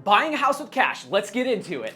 Buying a house with cash, let's get into it.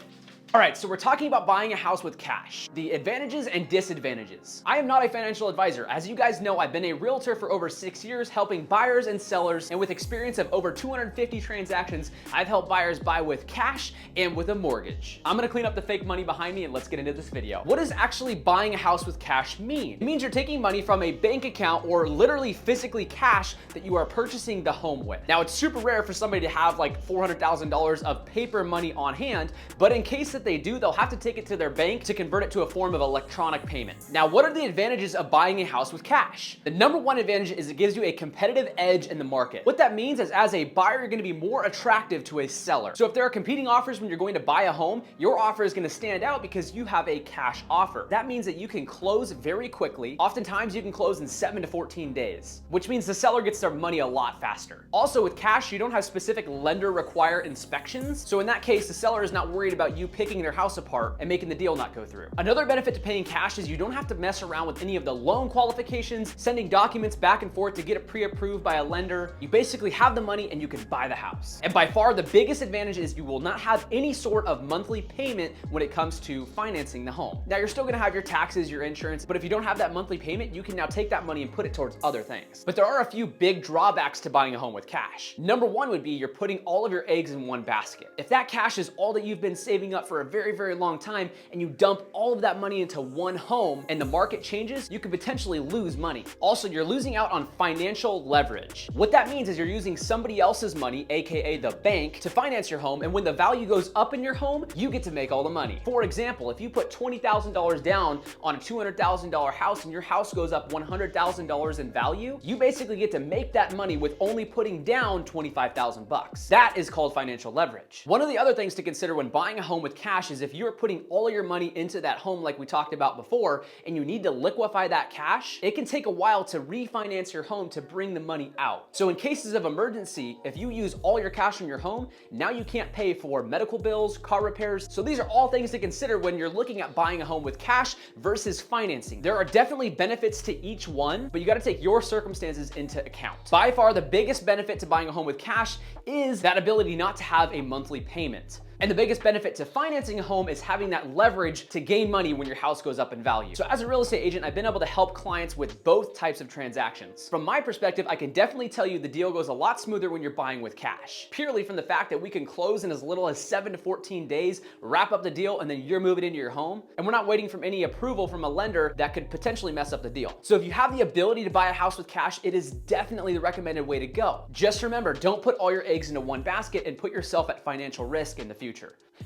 All right, so we're talking about buying a house with cash, the advantages and disadvantages. I am not a financial advisor. As you guys know, I've been a realtor for over 6 years, helping buyers and sellers, and with experience of over 250 transactions, I've helped buyers buy with cash and with a mortgage. I'm gonna clean up the fake money behind me and let's get into this video. What does actually buying a house with cash mean? It means you're taking money from a bank account or literally physically cash that you are purchasing the home with. Now, it's super rare for somebody to have like $400,000 of paper money on hand, but in case that they do, they'll have to take it to their bank to convert it to a form of electronic payment. Now, what are the advantages of buying a house with cash? The number one advantage is it gives you a competitive edge in the market. What that means is as a buyer, you're gonna be more attractive to a seller. So if there are competing offers when you're going to buy a home, your offer is gonna stand out because you have a cash offer. That means that you can close very quickly. Oftentimes you can close in 7 to 14 days, which means the seller gets their money a lot faster. Also with cash, you don't have specific lender required inspections. So in that case, the seller is not worried about you picking their house apart and making the deal not go through. Another benefit to paying cash is you don't have to mess around with any of the loan qualifications, sending documents back and forth to get it pre-approved by a lender. You basically have the money and you can buy the house. And by far the biggest advantage is you will not have any sort of monthly payment when it comes to financing the home. Now you're still gonna have your taxes, your insurance, but if you don't have that monthly payment, you can now take that money and put it towards other things. But there are a few big drawbacks to buying a home with cash. Number one would be you're putting all of your eggs in one basket. If that cash is all that you've been saving up for a very long time and you dump all of that money into one home and the market changes, you could potentially lose money. Also, you're losing out on financial leverage. What that means is you're using somebody else's money, aka the bank, to finance your home, and when the value goes up in your home, you get to make all the money. For example, if you put $20,000 down on a $200,000 house and your house goes up $100,000 in value, you basically get to make that money with only putting down 25,000 bucks. That is called financial leverage. One of the other things to consider when buying a home with cash is if you're putting all of your money into that home like we talked about before and you need to liquefy that cash, it can take a while to refinance your home to bring the money out. So in cases of emergency, if you use all your cash from your home, now you can't pay for medical bills, car repairs. So these are all things to consider when you're looking at buying a home with cash versus financing. There are definitely benefits to each one, but you got to take your circumstances into account. By far, the biggest benefit to buying a home with cash is that ability not to have a monthly payment. And the biggest benefit to financing a home is having that leverage to gain money when your house goes up in value. So as a real estate agent, I've been able to help clients with both types of transactions. From my perspective, I can definitely tell you the deal goes a lot smoother when you're buying with cash, purely from the fact that we can close in as little as 7 to 14 days, wrap up the deal, and then you're moving into your home. And we're not waiting for any approval from a lender that could potentially mess up the deal. So if you have the ability to buy a house with cash, it is definitely the recommended way to go. Just remember, don't put all your eggs into one basket and put yourself at financial risk in the future.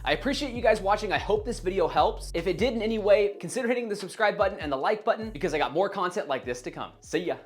I appreciate you guys watching. I hope this video helps. If it did in any way, consider hitting the subscribe button and the like button because I got more content like this to come. See ya.